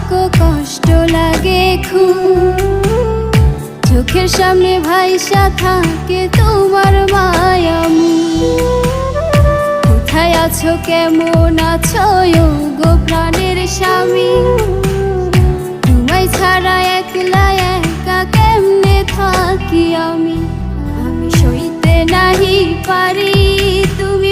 থাকো কষ্ট লাগে খুব, চোখের সামনে ভাইসা থাকে তোমার মায়ামুখ। কোথায় আছো কেমন আছো গো প্রাণের স্বামী, তোমায় ছাড়া একলা একা কেমনে থাকি আমি। আমি সইতে নাহি পারি তুমি